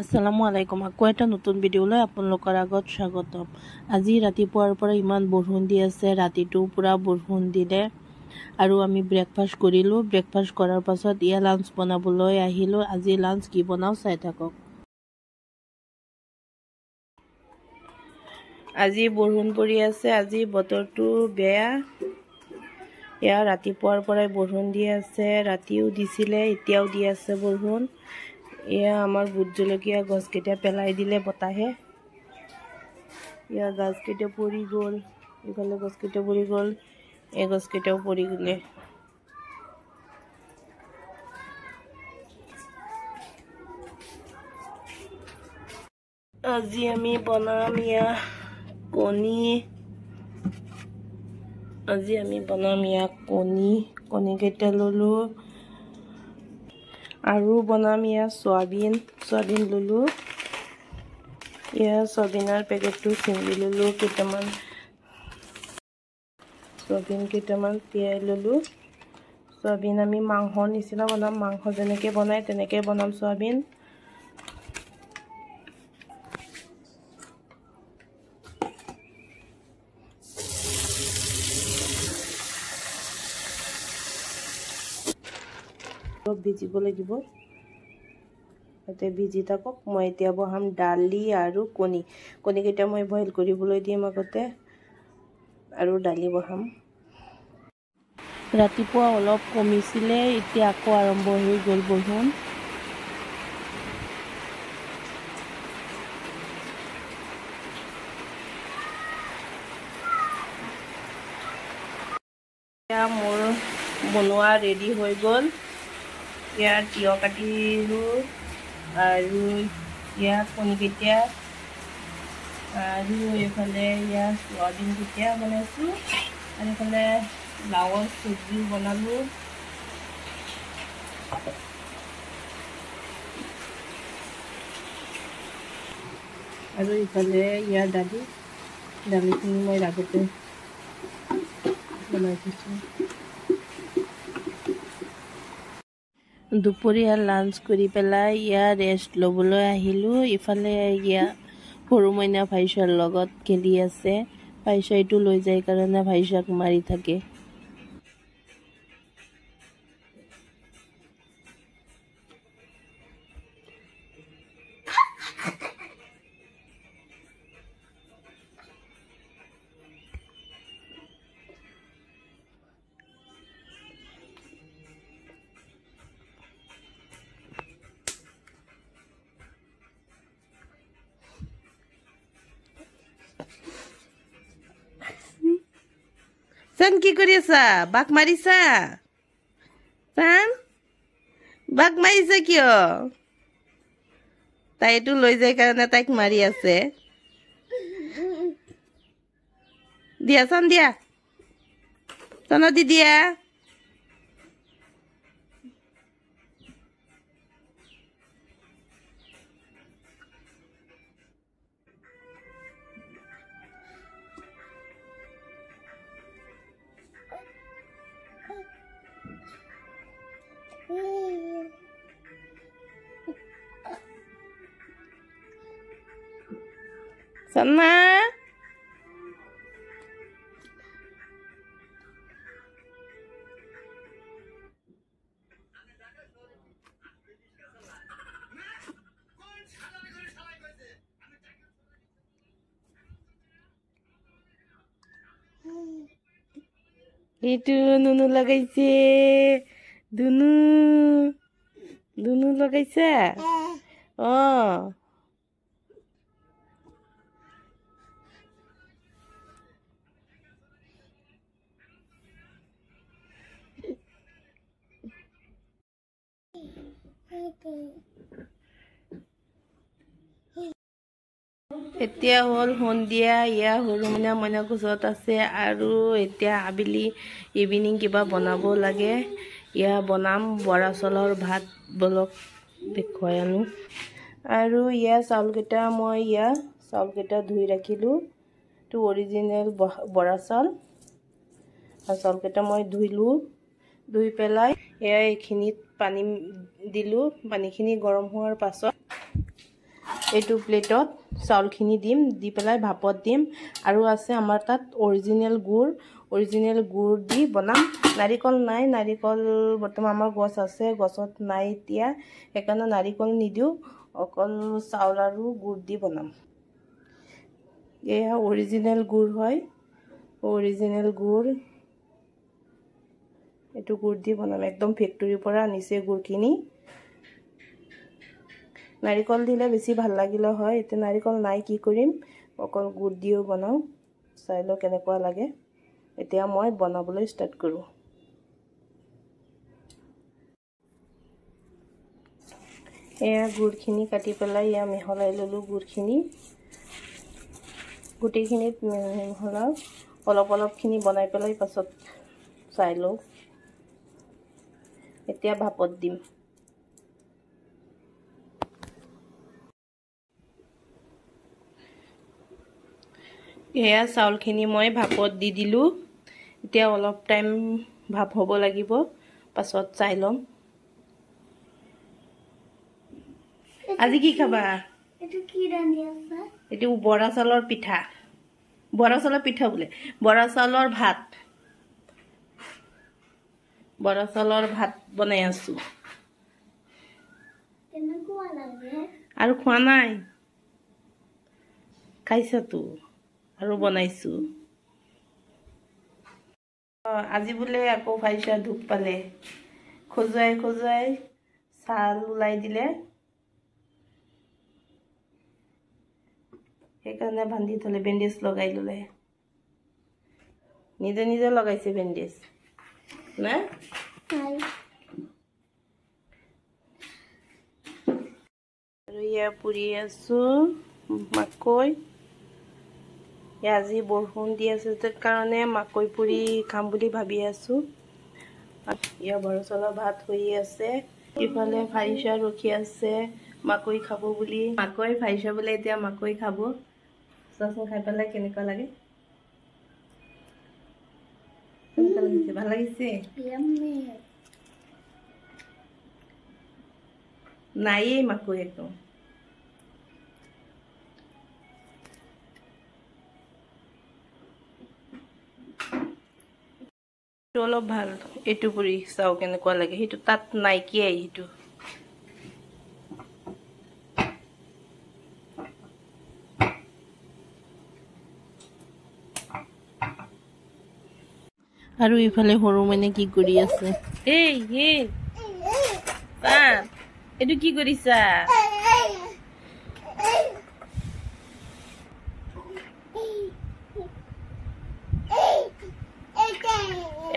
আসসালামু আলাইকুম। আকৌ এটা নতুন ভিডিঅ'লৈ আপোনালোকৰ আগত স্বাগতম। আজি ৰাতিপুৱাৰ পৰা ইমান বৰষুণ দি আছে, ৰাতিটো পুৰা বৰষুণ দিলে আৰু আমি ব্ৰেকফাষ্ট কৰিলোঁ। ব্ৰেকফাষ্ট কৰাৰ পাছত ইয়াত লাঞ্চ বনাবলৈ আহিলোঁ। আজি লাঞ্চ কি বনাওঁ চাই থাকক। আজি বৰষুণ পৰি আছে, আজি বতৰটো বেয়া। এয়া ৰাতিপুৱাৰ পৰাই বৰষুণ দি আছে, ৰাতিও দিছিলে, এতিয়াও দি আছে বৰষুণ। এয়া আমাৰ ভোট জলকীয়া গছকেইটা পেলাই দিলে বতাহে। এয়া গছকেইটা পৰি গ'ল, ইফালে গছকেইটা পৰি গ'ল, এই গছকেইটাও পৰি গ'লে। আজি আমি বনাম ইয়া কণী। কণীকেইটা ল'লোঁ আৰু বনাম ইয়া চয়াবিন ল'লোঁ। ইয়া চয়াবিনৰ পেকেটটো ছিঙি ল'লোঁ, চয়াবিন কেইটামান তিয়াই ল'লোঁ। চয়াবিন আমি মাংসৰ নিচিনা বনাম, মাংস যেনেকৈ বনাই তেনেকৈ বনাম চয়াবিন। ভিজিব লাগিব, তাতে ভিজি থাকক। মই এতিয়া বহাম দালি আৰু কণীকেইটা মই বইল কৰিবলৈ দিম আগতে, আৰু দালি বহাম। ৰাতিপুৱা অলপ কমিছিলে, এতিয়া আকৌ আৰম্ভ হৈ গ'ল বৰষুণ। এতিয়া মোৰ বনোৱা ৰেডি হৈ গ'ল। ইয়াত তিয়ঁহ কাটিলোঁ আৰু ইয়াত কণীকেইটা আৰু এইফালে ইয়াত চয়াবিনকেইটা বনাইছোঁ আৰু এইফালে লাওৰ চব্জিও বনালোঁ। আৰু ইফালে ইয়াৰ দালিখিনি মই আগতে বনাই থৈছোঁ। দুপৰীয়া লাঞ্চ কৰি পেলাই ইয়াত ৰেষ্ট ল'বলৈ আহিলোঁ। ইফালে ইয়া সৰু মইনা ভাইচাৰ লগত খেলি আছে। ভাইচাইটো লৈ যায় কাৰণে ভাইচাক মাৰি থাকে। চান কি কৰি আছা? বাঘ মাৰিছা? চান বাঘ মাৰিছা কিয়? তাই এইটো লৈ যায় কাৰণে তাইক মাৰি আছে। দিয়া চান দিয়া, চানত দি দিয়া। Sana itu Nunu lagaise, Dunu lagaise. Oh. এতিয়া হ'ল সন্ধিয়া। ইয়া সৰু মইনা কোচত আছে আৰু এতিয়া আবেলি ইভিনিং কিবা বনাব লাগে। ইয়া বনাম বৰা চাউলৰ ভাত, বলক দেখুৱাই আনো। আৰু ইয়া চাউলকেইটা ধুই ৰাখিলোঁ। এইটো অৰিজিনেল বৰা চাউল। চাউলকেইটা মই ধুই পেলাই এয়া এইখিনিত পানী দিলোঁ। পানীখিনি গৰম হোৱাৰ পাছত এইটো প্লেটত চাউলখিনি দিম, দি পেলাই ভাপত দিম। আৰু আছে আমাৰ তাত অৰিজিনেল গুড় দি বনাম। নাৰিকল নাই, নাৰিকল বৰ্তমান আমাৰ গছ আছে, গছত নাই এতিয়া, সেইকাৰণে নাৰিকল নিদিওঁ, অকল চাউল আৰু গুড় দি বনাম। এয়া অৰিজিনেল গুড় হয়, অৰিজিনেল গুড়। এইটো গুড় দি বনাম, একদম ফেক্টৰীৰ পৰা আনিছে গুড়খিনি। নাৰিকল দিলে বেছি ভাল লাগিলে হয়, এতিয়া নাৰিকল নাই, কি কৰিম, অকল গুড় দিও বনাওঁ। চাই লওঁ কেনেকুৱা লাগে। এতিয়া মই বনাবলৈ ষ্টাৰ্ট কৰোঁ। এয়া গুড়খিনি কাটি পেলাই এয়া মিহলাই ল'লোঁ। গুড়খিনি গোটেইখিনিত মিহলাওঁ, অলপখিনি বনাই পেলাই পাছত চাই লওঁ। এতিয়া ভাপত দিম। এয়া চাউলখিনি মই ভাপত দি দিলোঁ। এতিয়া অলপ টাইম ভাপ হ'ব লাগিব, পাছত চাই ল'ম। আজি কি খাবা? এইটো বৰা চাউলৰ পিঠা, বৰা চাউলৰ পিঠা বোলে, বৰা চাউলৰ ভাত, বৰা চাউলৰ ভাত বনাই আছো। আৰু খোৱা নাই, খাইছাতো, আৰু বনাইছো। আজি বোলে আকৌ ভাইছা ধূপ পালে, খজুৱাই ছাল ওলাই দিলে, সেইকাৰণে বান্ধি থলে, বেণ্ডেজ লগাই ললে। নিজে লগাইছে বেণ্ডেজ না। আৰু ইয়া পুৰি আছো মাকৈ। আজি বৰষুণ দি আছে কাৰণে মাকৈ পুৰি খাম বুলি ভাবি আছো। ইয়া বৰা চাউলৰ ভাত হৈ আছে, ইফালে ভাইছা ৰখি আছে মাকৈ খাব বুলি। মাকৈ ভাইছা বোলে এতিয়া মাকৈ খাব। চোৱাচোন খাই পেলাই কেনেকুৱা লাগে। ভাল লাগিছে। নাইয়ে মাকৈ একদম। অলপ ভাল, এইটো পুৰি চাও কেনেকুৱা লাগে, সেইটো তাত নাইকিয়াই সেইটো। আৰু ইফালে সৰু মানে কি কৰি আছে, এইটো কি কৰিছা?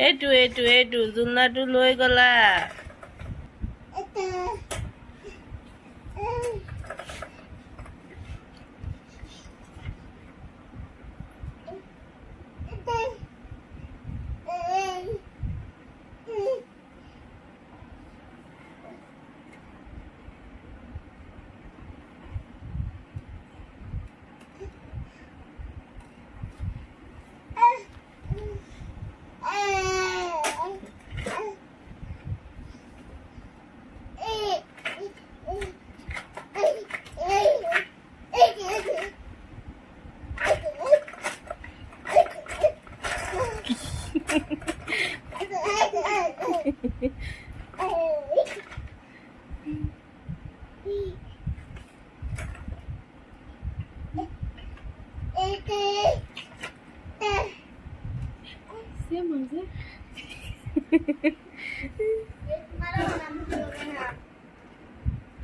এইটো জোলনাটো লৈ গলা।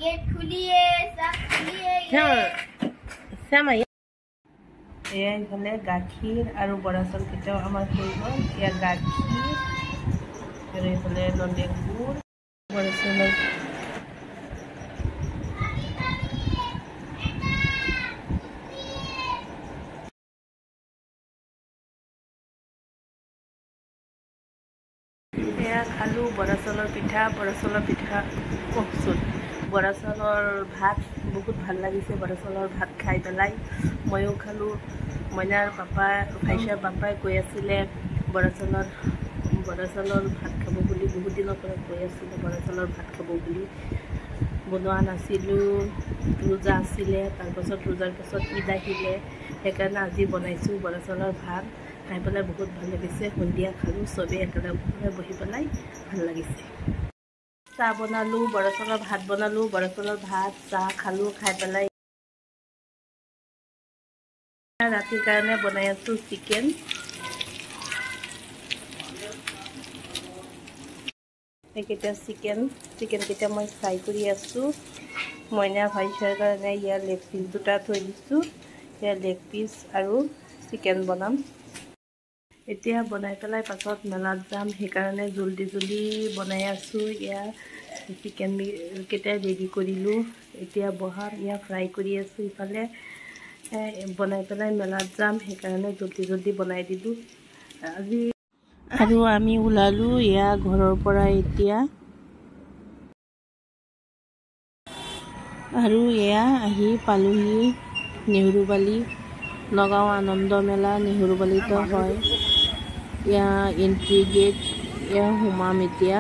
गेट खुलिए, सब खुलिए। এয়া ইফালে গাখীৰ আৰু বৰা চাউল কেইটাও আমাৰ হৈ গ'ল। এয়া গাখীৰ আৰু এইফালে ললে গুড়, বৰা চাউলৰ এয়া খালো বৰা চাউলৰ পিঠা, বৰা চাউলৰ ভাত। বহুত ভাল লাগিছে বৰা চাউলৰ ভাত খাই পেলাই। ময়ো খালোঁ। মইনাৰ পাপাই, ভাইছাৰ পাপাই কৈ আছিলে বৰা চাউলৰ ভাত খাব বুলি, বহুত দিনৰ পৰা কৈ আছিলে বৰা চাউলৰ ভাত খাব বুলি। বনোৱা নাছিলোঁ, ৰোজা আছিলে। তাৰপাছত ৰোজাৰ পাছত ঈদ আহিলে, সেইকাৰণে আজি বনাইছোঁ বৰা চাউলৰ ভাত। খাই পেলাই বহুত ভাল লাগিছে। সন্ধিয়া খালোঁ, চবেই একেলগে বহি পেলাই ভাল লাগিছে। চাহ বনালোঁ, বৰা চাউলৰ ভাত বনালোঁ, বৰা চাউলৰ ভাত চাহ খালোঁ। খাই পেলাই ৰাতিৰ কাৰণে বনাই আছোঁ চিকেন। এইকেইটা চিকেনকেইটা মই ফ্ৰাই কৰি আছোঁ। মইনা ভাইচাৰ কাৰণে ইয়াৰ লেগ পিচ দুটা থৈ দিছোঁ। ইয়াৰ লেগ পিচ আৰু চিকেন বনাম। এতিয়া বনাই পেলাই পাছত মেলাত যাম, সেইকাৰণে জল্দি বনাই আছোঁ। ইয়াৰ চিকেনকেইটা ৰেডি কৰিলোঁ, এতিয়া বহাম। ইয়াৰ ফ্ৰাই কৰি আছোঁ, ইফালে বনাই পেলাই মেলাত যাম, সেইকাৰণে জল্দি বনাই দিলোঁ আজি। আৰু আমি ওলালোঁ এয়া ঘৰৰ পৰা এতিয়া। আৰু এয়া আহি পালোহি নেহৰুবালি, নগাঁও আনন্দ মেলা নেহৰুবালিতো হয়। এয়া এন্ট্ৰি গেট, এয়া সোমাম এতিয়া।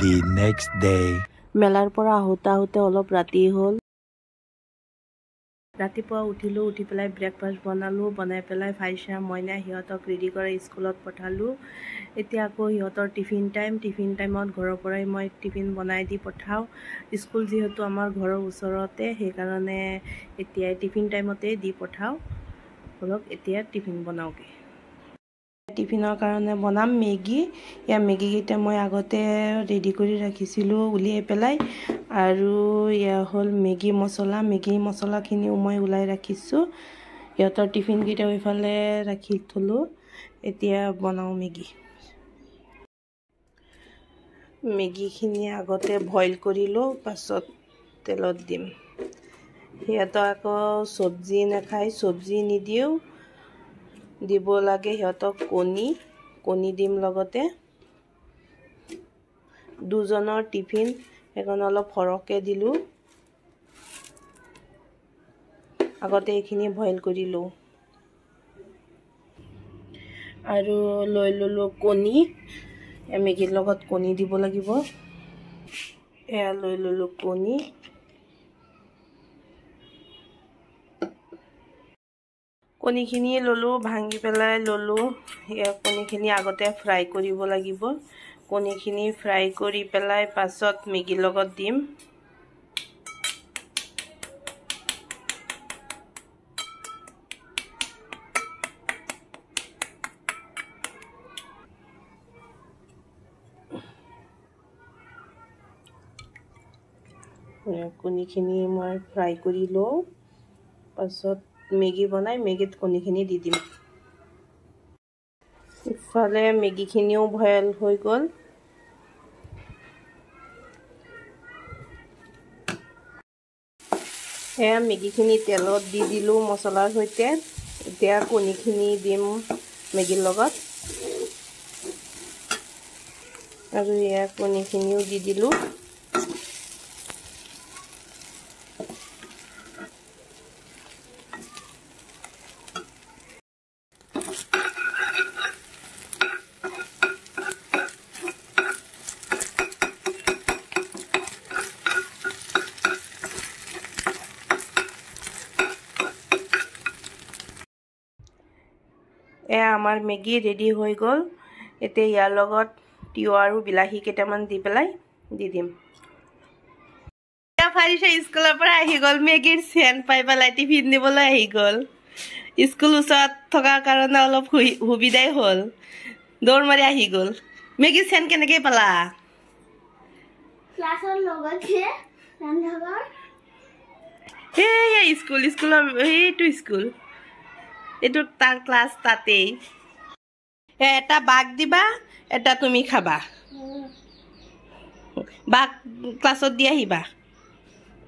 The next day. মেলাৰ পৰা আহোঁতে অলপ ৰাতি হ'ল। ৰাতিপুৱা উঠিলোঁ, উঠি পেলাই ব্ৰেকফাষ্ট বনালোঁ, বনাই পেলাই ভাইচা মইনা সিহঁতক ৰেডি কৰি স্কুলত পঠালোঁ। এতিয়া আকৌ সিহঁতৰ টিফিন টাইমত ঘৰৰ পৰাই মই টিফিন বনাই দি পঠাওঁ। স্কুল যিহেতু আমাৰ ঘৰৰ ওচৰতে, সেইকাৰণে এতিয়াই টিফিন টাইমতেই দি পঠাওঁ। ধৰক এতিয়া টিফিন বনাওঁগৈ। টিফিনৰ কাৰণে বনাম মেগী। এয়া মেগীকেইটা মই আগতে ৰেডি কৰি ৰাখিছিলোঁ উলিয়াই পেলাই। আৰু এয়া হ'ল মেগী মছলাখিনিও মই ওলাই ৰাখিছোঁ। সিহঁতৰ টিফিনকেইটাও ইফালে ৰাখি থলোঁ। এতিয়া বনাওঁ মেগীখিনি আগতে বইল কৰি লওঁ, পাছত তেলত দিম। সিহঁতক আকৌ চব্জি নাখায়, চব্জি নিদিওঁ, দিব লাগে সিহঁতক কণী দিম লগতে। দুজনৰ টিফিন, সেইকাৰণে অলপ সৰহকৈ দিলোঁ। আগতে এইখিনি বইল কৰি লওঁ। আৰু লৈ ল'লোঁ কণী, মেগীৰ লগত কণী দিব লাগিব। এয়া লৈ ল'লোঁ কণী। কণীখিনি ল'লোঁ, ভাঙি পেলাই ল'লোঁ। এয়া কণীখিনি আগতে ফ্ৰাই কৰিব লাগিব। কণীখিনি ফ্ৰাই কৰি পেলাই পাছত মেগীৰ লগত দিম। কণীখিনি মই ফ্ৰাই কৰি লওঁ, পাছত মেগী বনাই মেগীত কণীখিনি দি দিম। ইফালে মেগীখিনিও বইল হৈ গ'ল। এয়া মেগীখিনি তেলত দি দিলোঁ মছলাৰ সৈতে। এতিয়া কণীখিনি দিম মেগীৰ লগত আৰু এয়া কণীখিনিও দি দিলোঁ। এয়া আমাৰ মেগী ৰেডি হৈ গ'ল। এতিয়া ইয়াৰ লগত তিয়ঁহ আৰু বিলাহী কেইটামান দি পেলাই দি দিম। ফাৰিছা স্কুলৰ পৰা আহি গ'ল, মেগীৰ চেন পাই পেলাই টিফিন নিবলৈ আহি গ'ল। স্কুল ওচৰত থকাৰ কাৰণে অলপ সুবিধাই হ'ল, দৌৰ মাৰি আহি গ'ল। মেগীৰ চেন কেনেকৈ পালা? স্কুলৰ সেইটো স্কুল, এইটো তাৰ ক্লাছ তাতেই। এটা বাক দিবা, এটা তুমি খাবা। বাক ক্লাছত দি আহিবা,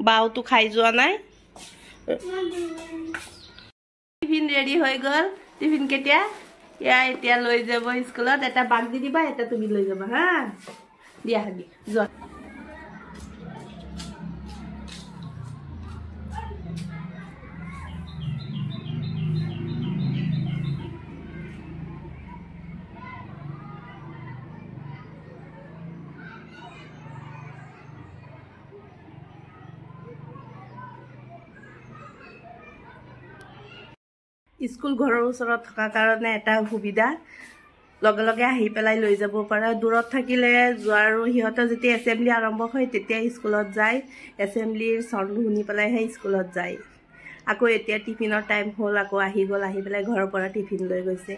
বাওতো খাই যোৱা নাই। টিফিন ৰেডি হৈ গ'ল। টিফিন কেতিয়া এতিয়া লৈ যাব স্কুলত। এটা বাক দি দিবা, এটা তুমি লৈ যাবা হা। দিয়া হাবি যোৱা। স্কুল ঘৰৰ ওচৰত থকাৰ কাৰণে এটা সুবিধা, লগে লগে আহি পেলাই লৈ যাব পাৰা। দূৰত থাকিলে যোৱাৰো সিহঁতৰ যেতিয়া এছেম্বলি আৰম্ভ হয় তেতিয়া স্কুলত যায়, এছেম্বলিৰ চাউণ্ড শুনি পেলাইহে স্কুলত যায়। আকৌ এতিয়া টিফিনৰ টাইম হ'ল, আকৌ আহি গ'ল, আহি পেলাই ঘৰৰ পৰা টিফিন লৈ গৈছে।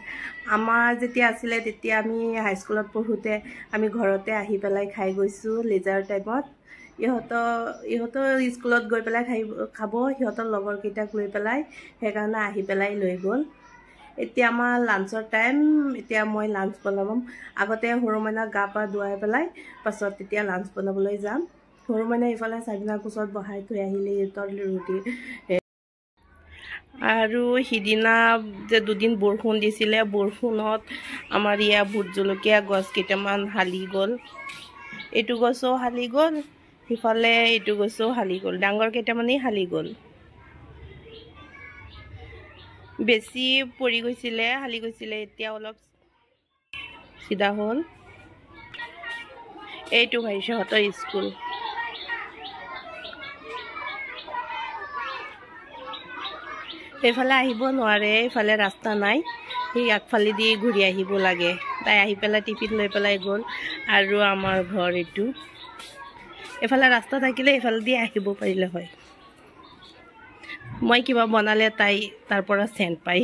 আমাৰ যেতিয়া আছিলে তেতিয়া আমি হাইস্কুলত পঢ়োঁতে আমি ঘৰতে আহি পেলাই খাই গৈছোঁ লেজাৰ টাইমত। ইহঁতৰ স্কুলত গৈ পেলাই খাব সিহঁতৰ লগৰকেইটাক লৈ পেলাই, সেইকাৰণে আহি পেলাই লৈ গ'ল। এতিয়া আমাৰ লাঞ্চৰ টাইম, এতিয়া মই লাঞ্চ বনাম। আগতে সৰু মাইনাক গা পা ধুৱাই পেলাই পাছত তেতিয়া লাঞ্চ বনাবলৈ যাম। সৰু মাইনা ইফালে চাবিনাৰ কোচত বহাই থৈ আহিলে সিহঁতৰ ৰুটি। আৰু সিদিনা যে দুদিন বৰষুণ দিছিলে, বৰষুণত আমাৰ ইয়াৰ ভোট জলকীয়া গছ কেইটামান হালি গ'ল। এইটো গছো হালি গ'ল, সিফালে এইটো গছো হালি গ'ল, ডাঙৰ কেইটামানেই হালি গ'ল। বেছি পৰি গৈছিলে, হালি গৈছিলে, এতিয়া অলপ চিধা হ'ল। এইটো ভাইছহঁতৰ স্কুল। এইফালে আহিব নোৱাৰে, এইফালে ৰাস্তা নাই, সেই আগফালেদি ঘূৰি আহিব লাগে। তাই আহি পেলাই টিফিন লৈ পেলাই গ'ল। আৰু আমাৰ ঘৰ এইটো, এইফালে ৰাস্তা থাকিলে এইফালেদি আহিব পাৰিলে হয়। মই কিবা বনালে তাই তাৰ পৰা চেণ্ট পাই,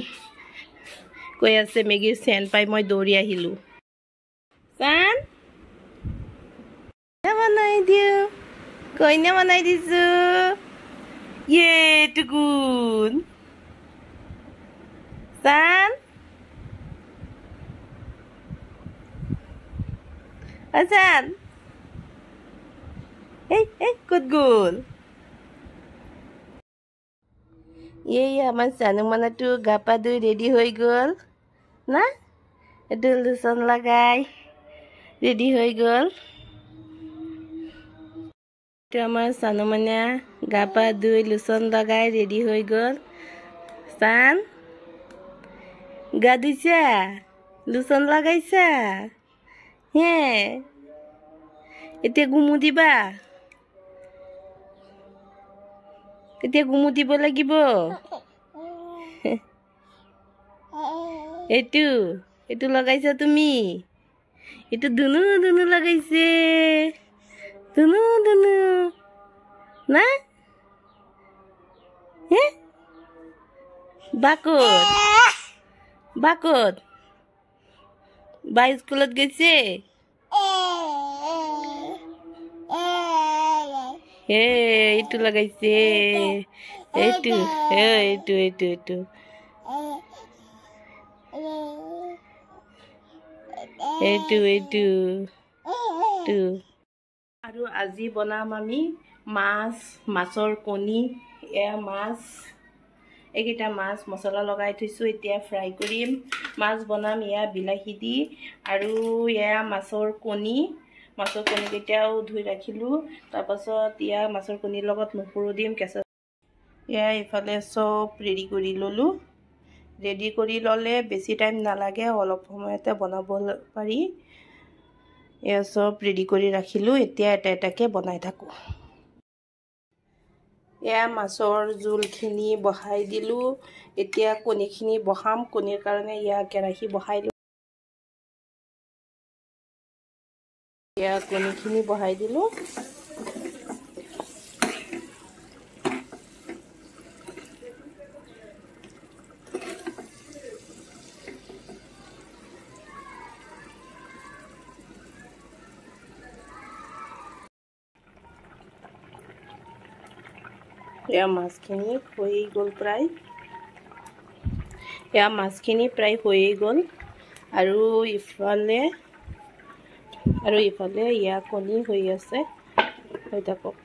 কৈ আছে মেগীৰ চেণ্ট পাই মই দৌৰি আহিলোঁ। চান বনাই দিওঁ, কইনা বনাই দিছোঁ। এইটো কোন? চান চান ক'ত গ'ল? আমাৰ চানু মানাটো গা পা ধুই ৰেডি হৈ গ'ল না, এইটো লোচন লগাই ৰেডি হৈ গ'ল। আমাৰ চানু মাইনা গা পা ধুই লোচন লগাই ৰেডি হৈ গ'ল। চান গা ধুইছা, লোচন লগাইছা হে, এতিয়া গুমু দিবা, এতিয়া গুমু দিব লাগিব। এইটো লগাইছা তুমি, এইটো ধুনু ধুনু লগাইছে, ধুনু ধুনু না হে, বাকত বাকত বা স্কুলত গৈছে। এইটো লগাইছে, এইটো এইটো এইটো এইটো এইটো এইটো। আৰু আজি বনাম আমি মাছ মাছৰ কণী এয়া মাছ এইকেইটা মাছ মছলা লগাই থৈছোঁ এতিয়া ফ্ৰাই কৰিম মাছ বনাম এয়া বিলাহী দি আৰু এয়া মাছৰ কণীকেইটাও ধুই ৰাখিলোঁ তাৰপাছত এয়া মাছৰ কণীৰ লগত নহৰু দিম কেঁচা এয়া ইফালে চব ৰেডি কৰি ল'লোঁ ৰেডি কৰি ল'লে বেছি টাইম নালাগে অলপ সময়তে বনাব পাৰি এয়া চব ৰেডি কৰি ৰাখিলোঁ এতিয়া এটা এটাকৈ বনাই থাকোঁ এয়া মাছৰ জোলখিনি বহাই দিলোঁ এতিয়া কণীখিনি বহাম কণীৰ কাৰণে এয়া কেৰাহী বহাই দিলোঁ এয়া কণীখিনি বহাই দিলোঁ এয়া মাছখিনি হৈ গ'ল প্ৰায় হৈয়ে গ'ল আৰু ইফালে এয়া কণী হৈ আছে হৈ থাকক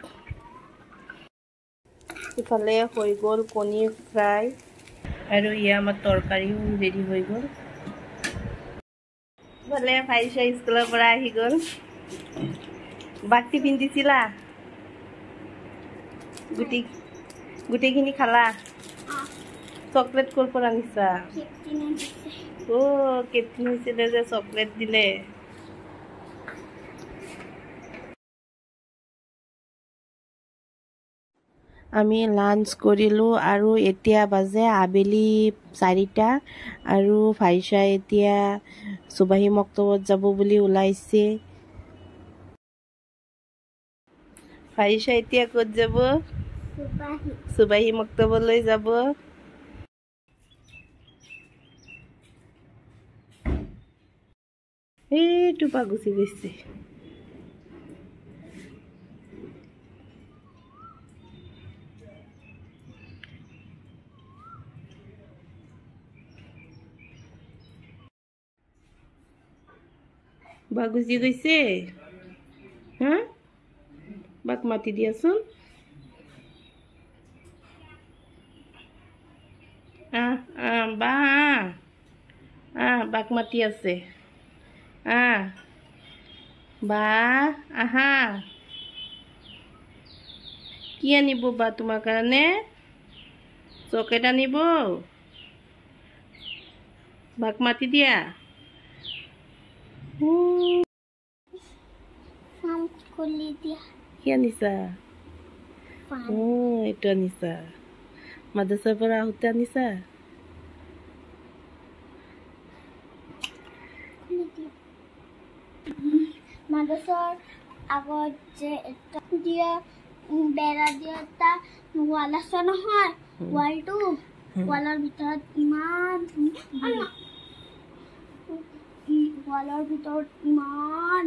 ইফালে হৈ গ'ল কণী ফ্ৰাই আৰু এয়া আমাৰ তৰকাৰীও ৰেডি হৈ গ'ল ইফালে ভাইছা স্কুলৰ পৰা আহি গ'ল বাক টিফিন দিছিলা গোটেইখিনি খালা চকলেট ক'ৰ পৰা আনিছা কেপ্টেইন হৈছিলে যে চকলেট দিলে আমি লাঞ্চ কৰিলোঁ আৰু এতিয়া বাজে আবেলি 4টা আৰু ভাইছা এতিয়া সুবাহী মক্তবত যাব বুলি ওলাইছে ভাইছা এতিয়া ক'ত যাব সুবাহী মক্তবলৈ যাব এইটো পা গুচি গৈছে বা গুচি গৈছে হা বাক মাতি দিয়াচোন বা বাক মাতি আছে বা আহা কি আনিব বা তোমাৰ কাৰণে চকলেট আনিব বাক মাতি দিয়া কি আনিছা এইটো আনিছা মাদ্ৰাছাৰ পৰা আহোঁতে আনিছা মাদ্ৰাছাৰ আগত যে এটা দিয়া বেৰা দিয়া এটা ৱাল আছে নহয় ৱালৰ ভিতৰত ইমান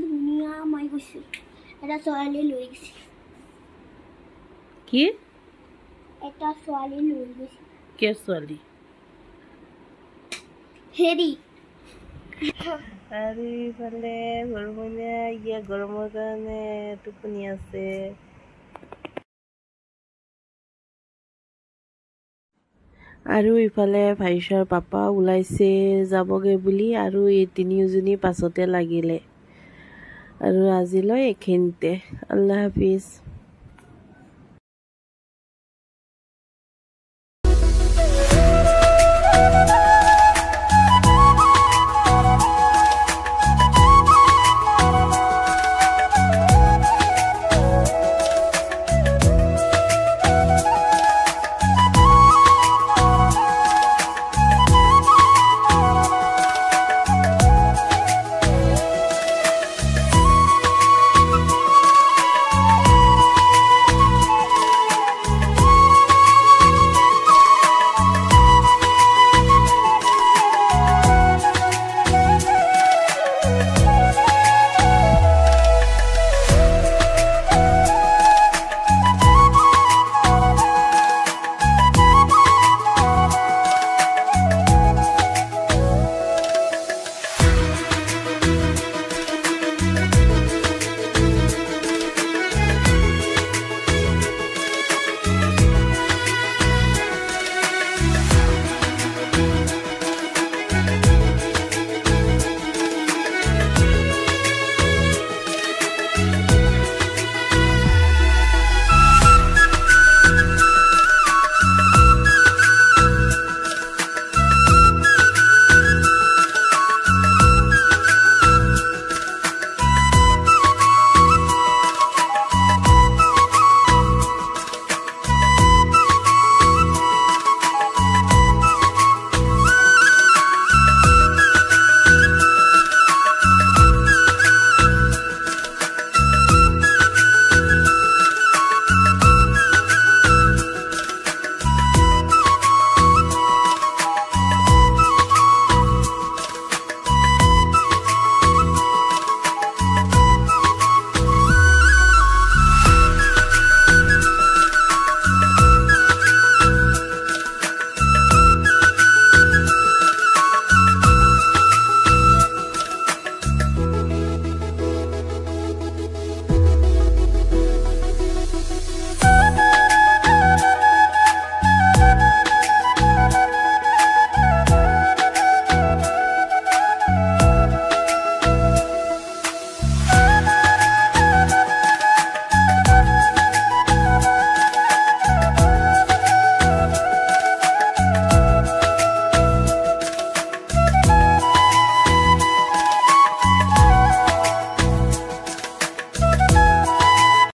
ধুনীয়া মই গৈছোঁ এটা ছোৱালী লৈ গৈছে কি এটা ছোৱালী লৈ গৈছে কে ছোৱালী হেৰি আৰু ইফালে সৰুমইনা গৰমৰ কাৰণে টোপনি আছে আৰু ইফালে ভাইছাৰ পাপা ওলাইছে যাবগে বুলি আৰু এই তিনিওজনী পাছতে লাগিলে আৰু আজিলৈ এইখিনিতে আল্লাহ হাফিজ